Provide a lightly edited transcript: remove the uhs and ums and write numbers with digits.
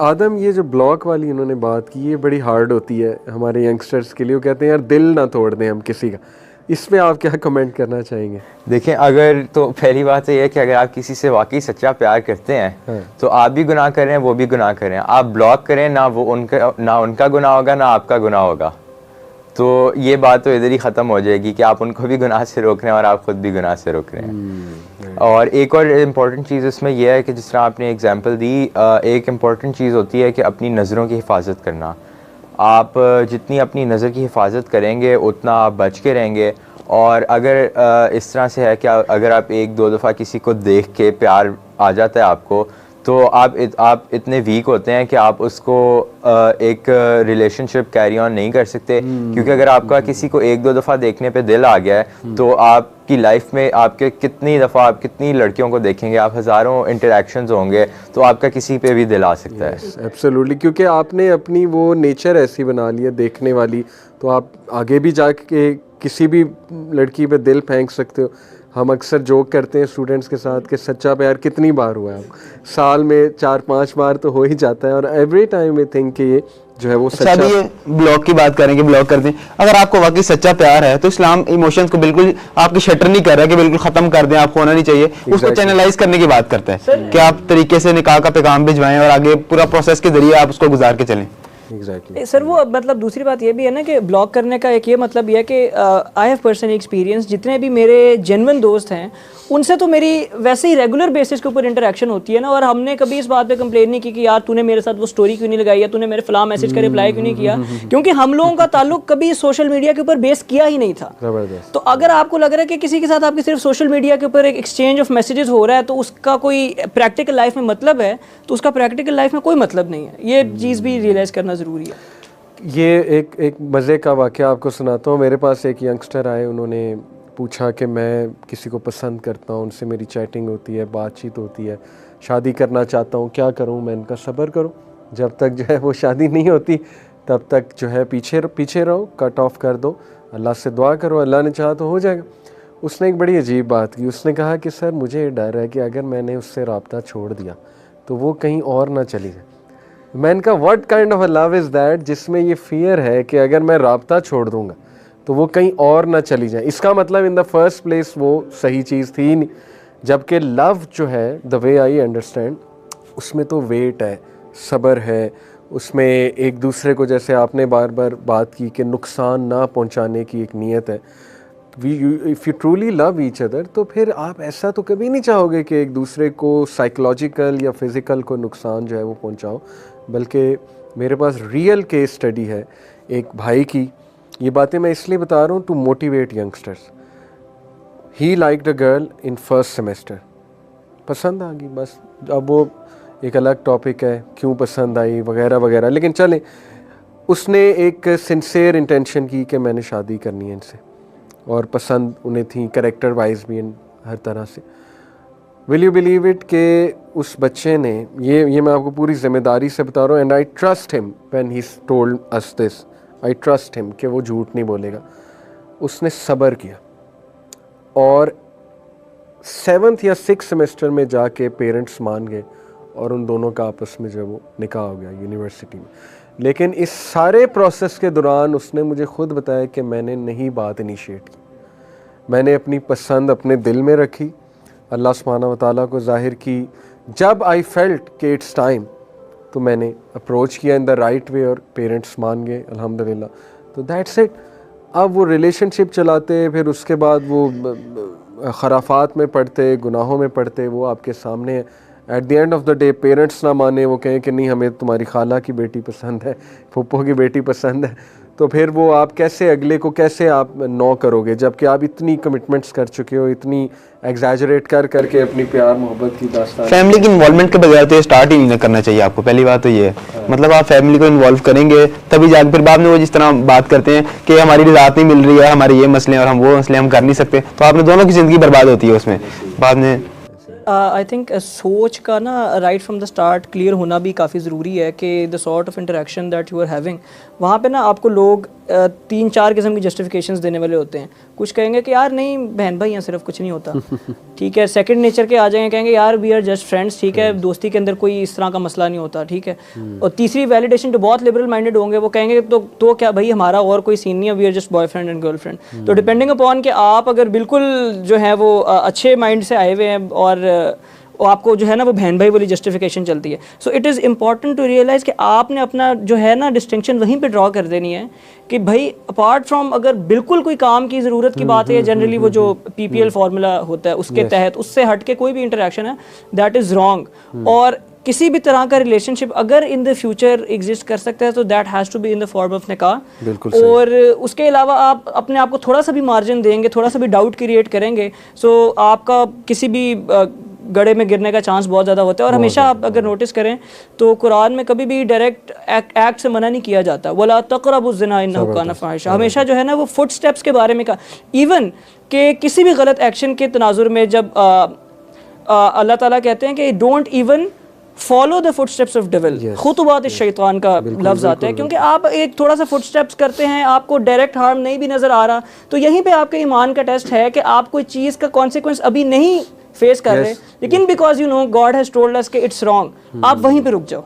आदम, ये जो ब्लॉक वाली इन्होंने बात की, ये बड़ी हार्ड होती है हमारे यंगस्टर्स के लिए। वो कहते हैं यार दिल ना तोड़ दें हम किसी का। इस पे आप क्या कमेंट करना चाहेंगे? देखें, अगर तो पहली बात तो ये है कि अगर आप किसी से वाकई सच्चा प्यार करते हैं हाँ। तो आप भी गुनाह करें, वो भी गुनाह करें। आप ब्लॉक करें, ना उनका गुनाह होगा ना आपका गुनाह होगा। तो ये बात तो इधर ही ख़त्म हो जाएगी कि आप उनको भी गुनाह से रोक रहे हैं और आप ख़ुद भी गुनाह से रोक रहे हैं। और एक और इम्पॉर्टेंट चीज़ इसमें यह है कि जिस तरह आपने एग्जांपल दी, एक इम्पॉर्टेंट चीज़ होती है कि अपनी नज़रों की हिफाजत करना। आप जितनी अपनी नज़र की हिफाजत करेंगे उतना आप बच के रहेंगे। और अगर इस तरह से है कि अगर आप एक दो दफ़ा किसी को देख के प्यार आ जाता है आपको, तो आप इतने वीक होते हैं कि आप उसको एक रिलेशनशिप कैरी ऑन नहीं कर सकते। क्योंकि अगर आपका किसी को एक दो दफ़ा देखने पे दिल आ गया है तो आपकी लाइफ में आपके कितनी दफ़ा आप कितनी लड़कियों को देखेंगे, आप हज़ारों इंटरेक्शंस होंगे, तो आपका किसी पे भी दिल आ सकता है। एब्सोल्युटली, क्योंकि आपने अपनी वो नेचर ऐसी बना ली है देखने वाली, तो आप आगे भी जाके किसी भी लड़की पे दिल फेंक सकते हो। हम अक्सर जोक करते हैं स्टूडेंट्स के साथ कि सच्चा प्यार कितनी बार हुआ है? साल में 4-5 बार तो हो ही जाता है, और एवरी टाइम वी थिंक कि ये जो है वो सच्चा। अच्छा, ये ब्लॉक की बात करेंगे, ब्लॉक कर दें। अगर आपको वाकई सच्चा प्यार है तो इस्लाम इमोशंस को बिल्कुल आपकी शटर नहीं कर रहा है कि बिल्कुल खत्म कर दें, आपको होना नहीं चाहिए। उसको चैनलाइज करने की बात करता है कि आप तरीके से निकाह का पैगाम भिजवाएं और आगे पूरा प्रोसेस के जरिए आप उसको गुजार के चलें। Exactly. सर वो मतलब दूसरी बात ये भी है ना कि ब्लॉक करने का एक ये मतलब ये है कि आई हैव पर्सनल एक्सपीरियंस, जितने भी मेरे जेन्युइन दोस्त हैं उनसे तो मेरी वैसे ही रेगुलर बेसिस के ऊपर इंटरेक्शन होती है ना, और हमने कभी इस बात पे कंप्लेन नहीं की कि यार तूने मेरे साथ वो स्टोरी क्यों नहीं लगाई या तूने मेरे फलां मैसेज का रिप्लाई क्यों नहीं किया, क्योंकि हम लोगों का ताल्लुक कभी सोशल मीडिया के ऊपर बेस किया ही नहीं था। तो अगर आपको लग रहा है कि किसी के साथ आपकी सिर्फ सोशल मीडिया के ऊपर एक एक्सचेंज ऑफ मैसेजेस हो रहा है तो उसका कोई प्रैक्टिकल लाइफ में मतलब है, तो उसका प्रैक्टिकल लाइफ में कोई मतलब नहीं है। ये चीज़ भी रियलाइज़ करना ज़रूरी है। ये एक मज़े का वाक़या आपको सुनाता हूँ। मेरे पास एक यंगस्टर आए, उन्होंने पूछा कि मैं किसी को पसंद करता हूँ, उनसे मेरी चैटिंग होती है, बातचीत होती है, शादी करना चाहता हूँ, क्या करूँ? मैं इनका सब्र करूँ, जब तक जो है वो शादी नहीं होती तब तक जो है पीछे रहो, कट ऑफ कर दो, अल्लाह से दुआ करो, अल्लाह ने चाहा तो हो जाएगा। उसने एक बड़ी अजीब बात की, उसने कहा कि सर मुझे ये डर है कि अगर मैंने उससे रब्ता छोड़ दिया तो वो कहीं और ना चली जाए। मैंने कहा what kind of a love is that जिसमें ये फियर है कि अगर मैं राब्ता छोड़ दूंगा तो वो कहीं और ना चली जाए। इसका मतलब इन द फर्स्ट प्लेस वो सही चीज़ थी नहीं। जबकि लव जो है, द वे आई अंडरस्टैंड, उसमें तो वेट है, सब्र है, उसमें एक दूसरे को, जैसे आपने बार बार बात की कि नुकसान ना पहुंचाने की एक नीयत है। If you truly love each other तो फिर आप ऐसा तो कभी नहीं चाहोगे कि एक दूसरे को साइकोलॉजिकल या फिज़िकल को नुकसान जो है वो पहुंचाओ। बल्कि मेरे पास रियल केस स्टडी है एक भाई की। ये बातें मैं इसलिए बता रहा हूँ to motivate youngsters. He liked a girl in first semester, पसंद आ गई बस। अब वो एक अलग टॉपिक है क्यों पसंद आई वगैरह वगैरह, लेकिन चले, उसने एक सिंसियर इंटेंशन की कि मैंने शादी करनी है इनसे, और पसंद उन्हें थी कैरेक्टर वाइज भी हर तरह से। विल यू बिलीव इट कि उस बच्चे ने, ये मैं आपको पूरी जिम्मेदारी से बता रहा हूँ, and I trust him when he told us this, I trust him कि वो झूठ नहीं बोलेगा। उसने सब्र किया और 7th या 6th सेमेस्टर में जाके पेरेंट्स मान गए और उन दोनों का आपस में जो वो निकाह हो गया यूनिवर्सिटी में। लेकिन इस सारे प्रोसेस के दौरान उसने मुझे खुद बताया कि मैंने नहीं बात इनिशिएट की, मैंने अपनी पसंद अपने दिल में रखी, अल्लाह सुब्हानहू व तआला को ज़ाहिर की। जब आई फेल्ट कि इट्स टाइम तो मैंने अप्रोच किया इन द राइट वे और पेरेंट्स मान गए अल्हम्दुलिल्लाह। तो दैट्स इट। अब वो रिलेशनशिप चलाते, फिर उसके बाद वो खराफात में पढ़ते, गुनाहों में पढ़ते, वो आपके सामने है। At the end of the day parents ना माने, वो कहें कि नहीं हमें तुम्हारी खाला की बेटी पसंद है, फूफो की बेटी पसंद है, तो फिर वो आप कैसे अगले को कैसे आप नो करोगे, जबकि आप इतनी कमिटमेंट्स कर चुके हो, इतनी एग्जैजरेट करके अपनी प्यार मोहब्बत की दास्तान। फैमिली की इन्वॉल्वमेंट के बगैर तो ये स्टार्ट ही नहीं करना चाहिए आपको। पहली बात तो ये है, मतलब आप फैमिली को इन्वॉल्व करेंगे तभी जाकर फिर बाद में वो जिस तरह बात करते हैं कि हमारी रिजात नहीं मिल रही है, हमारे ये मसले हैं और हम वो मसले हम कर नहीं सकते, तो आपने दोनों की ज़िंदगी बर्बाद होती है उसमें बाद में। आई थिंक सोच का ना right from the start clear होना भी काफ़ी ज़रूरी है कि the sort of interaction that you are having, वहाँ पे ना आपको लोग 3-4 किस्म की जस्टिफिकेशंस देने वाले होते हैं। कुछ कहेंगे कि यार नहीं बहन भाई हैं सिर्फ, कुछ नहीं होता, ठीक है। सेकंड नेचर के आ जाएंगे, कहेंगे यार वी आर जस्ट फ्रेंड्स, ठीक है, दोस्ती के अंदर कोई इस तरह का मसला नहीं होता, ठीक है। और तीसरी वैलिडेशन जो बहुत लिबरल माइंडेड होंगे वो कहेंगे तो क्या भाई हमारा और कोई सीन नहीं है, we are just boyfriend and girlfriend. तो डिपेंडिंग अपॉन कि आप अगर बिल्कुल जो है वो अच्छे माइंड से आए हुए हैं और आपको जो है ना वो बहन भाई वाली जस्टिफिकेशन चलती है, so it is important to realise कि आपने अपना जो है ना डिस्टिंक्शन वहीं पे ड्रॉ कर देनी है कि भाई अपार्ट फ्रॉम अगर बिल्कुल कोई काम की ज़रूरत की बात है, जनरली वो जो PPL फार्मूला होता है उसके तहत, उससे हट के कोई भी इंटरेक्शन है दैट इज़ रॉन्ग। और किसी भी तरह का रिलेशनशिप अगर इन द फ्यूचर एग्जिस्ट कर सकता है तो that has to be in the form of निकाह। और उसके अलावा आप अपने आप को थोड़ा सा भी मार्जिन देंगे, थोड़ा सा भी डाउट क्रिएट करेंगे, सो आपका किसी भी गड्ढे में गिरने का चांस बहुत ज़्यादा होता है। और हमेशा आप अगर नोटिस करें तो कुरान में कभी भी डायरेक्ट एक्ट से मना नहीं किया जाता, वला तक़रबुज़ ज़िना इन्नहु कान फ़ाहिशा, हमेशा जो है ना वो फुट स्टेप्स के बारे में कहा। इवन कि किसी भी गलत एक्शन के तनाजुर में जब अल्लाह ताला कहते हैं कि don't even follow the footsteps of devil, खुतुबात शैतान का लफ्ज़ आता है, क्योंकि आप एक थोड़ा सा फुटस्टेप्स करते हैं, आपको डायरेक्ट हार्म नहीं भी नज़र आ रहा, तो यहीं पे आपके ईमान का टेस्ट है कि आप कोई चीज़ का कॉन्सिक्वेंस अभी नहीं फेस कर रहे, लेकिन because you know God has told us कि इट्स रॉन्ग, आप वहीं पे रुक जाओ।